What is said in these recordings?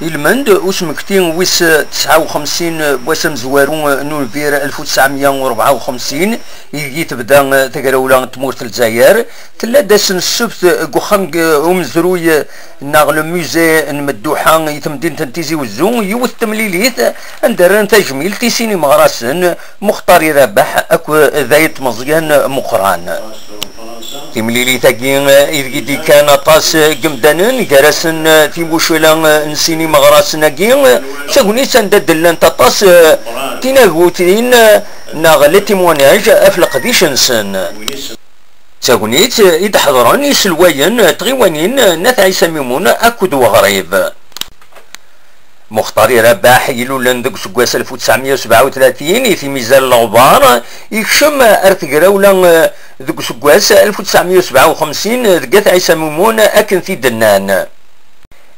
المند وسمكتين ويس 59 بوسم زوارون نوفير 1954 يجي تبدا تقراولا تمورت الجزائر تلا داس السبت قخنق ومزروي ناغل ميوزي نمدوحا يتمدين تنتيزي وزون يوث تمليليث اندران تجميل تيسيني مغراسن مختار يربح اكو ذايت مزيان مقران تمليلي تاكين إذ كان طاس قمدانن كراسن في مشولا نسيني مغراسنا كين شاكوني سنددلن تطاس تيناغوتين ناغل تيموناج افلق ديشنسن شاكونيت إذ حضراني سلوين تغيوانين نثعي سميمون أكد وغريب مختار يربح يلولن دق سكواس 1937 في ميزان الغبار يكشم ارتقراولا دق سكواس 1957 دقات عيسى ميمون اكن في دنان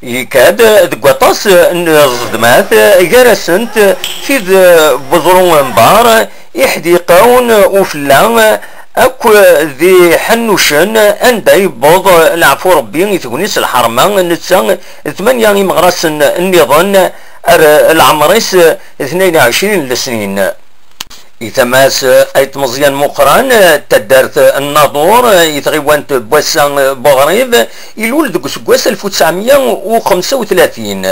يكاد دقاطاس الصدمات جرسنت في بزرون مبار يحديقون وفلان اكو ذي حنوشن اندا يبوض العفو ربي يتكونيس الحرمه نتسان 8 مغرس النظام العمريس 22 سنين يتماس ايت مزيان مقران تدارت الناظور يتغيوانت بوسان بوغريب يلولد سكواس 1935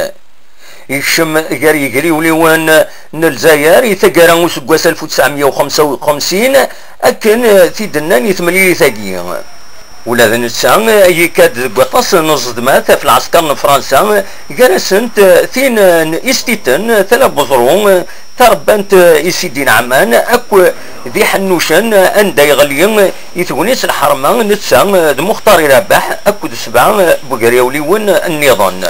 يشم جري وليوان الجزائر يتقرا وسكواس 1955 اكن في دنان يتملي ثاقي ولا ذا نتسان يكاد قطاس نصدمات في العسكر فرنسا جرسنت ثين استيتن ثلاث بظرون تربنت يسيدين عمان اكو ذي حنوشن اندا يغلين يتونيس الحرمه نتسان مختار يربح اكو 7 بقريا وليون النظام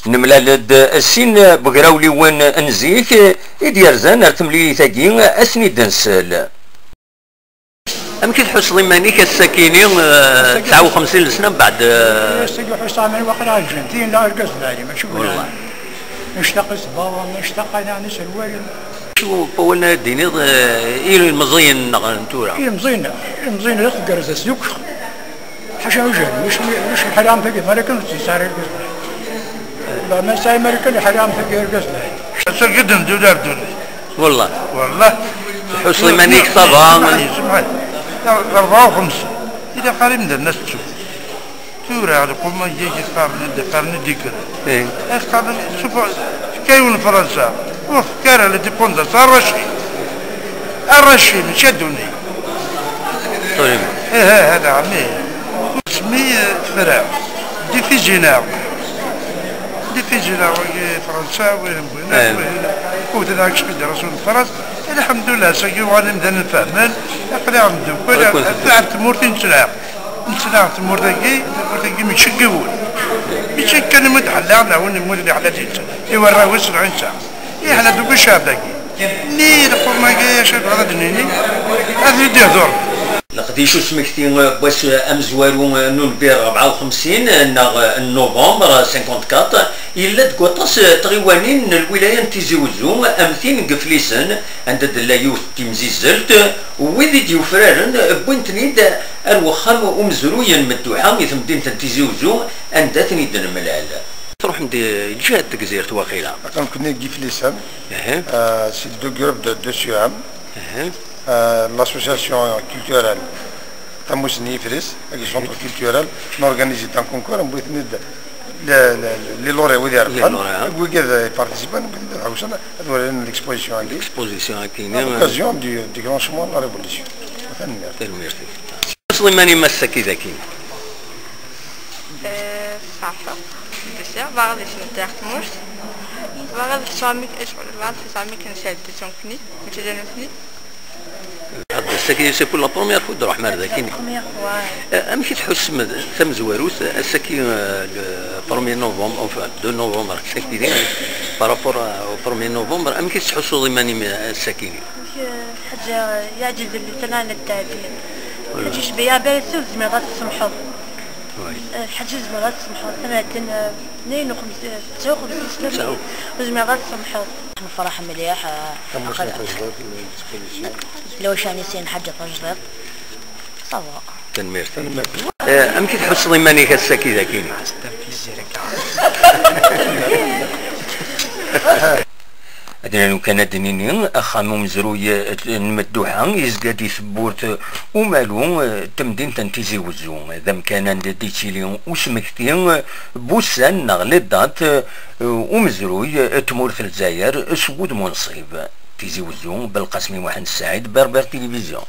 نملالد السين بقراولي وين انزيك يديرزان ارتملي ثاقين اسني دنسل امكن تحس ضمانيك السكينين 59 سنه بعد يستقي حسام الوقرا الجنتين لا القصد علي ما شوف والله نشتاق الصباوه نشتاق انا نسال شو قولنا ديني ايل المزين نتورا المزين لا تقرز السوق حاشا وجه مش الحرام فقط ما لكن تسارع لا ما ساي مريكان حرام فقير قصده سجدن دولار والله حسن منيك طبعا طبعا 54 إذا قريب من الناس تشوف تورا على قوم يجي قارن ديكر إيه قارن شوف كيون فرنسا وف كارا اللي تكون ده الرشي مشدوني طيب إيه هذا عمي اسمي فراغ دي في جناو فرنسا وين وذاك شبه رسول فرنسا الحمد لله سجوا وانا مدن نفهمن اقدر عندهم كل تعرف تمورتي نسلاق تمورتي مشقول بيشكل مدحلا وين مولي على ديت يورا وسر عنسا يحنا دوك الشاب داكي ني لقوا ما جايش هذا دنيني هذا يدير دور لقديشو سمكتين باش امزوارو نونبير 54 نوفمبر 54 إلا تقوطاس تغيوانين الولاية تيزيوزو أمثين قفليسن عند دلايوث تيمزيزلت وذي ديوفرارن بوينتنيد الوخام ومزرويا مدوحا يثمدين تيزيوزو عند تنيد الملال تروح ندي جهة تقزير تواقيلا كنا قفليسن سي دو جروب دو سيام l'association culturelle Tamous Nifris, avec le centre culturel, on a organisé un concours, on a les lauréats, on a participé à l'exposition à l'occasion du grand chemin de la Révolution. سليماني مسكي ذاكي صافا بزاف باغي نتاخد موش باغي ساميك اشغل بعد ساميك نشاد تونكني متجنفني السكي سي بور لا بروميير فوا نروح مار ذاكيني امشي تحس ثم زواروث السكي بروميير نوفمبر او 2 نوفمبر سكتي بارابور او بروميير نوفمبر امشي تحسوا ضماني السكيني حاجه يعجز اللي سنان التعديل حاجه شبيه بارسوس زميرات السمحوط حاجه زميرات السمحوط 52 سنه وزميرات السمحوط الفرح مليح لو شاني سين حاجة تجرب صوا تنمير أمكن تحس ضماني كالسكي ذاكيني أدنى كان دنيني أخامو مزروي المدوحة يزقادي ثبورت ومالو تمدين تنتيزي وزو ذم كان ديتيلي وسمكتين بوسان نغلدات ومزروي تمورث الجزائر سود منصيب تيزي وزو بالقاسمي محمد السعيد بربر تلفزيون.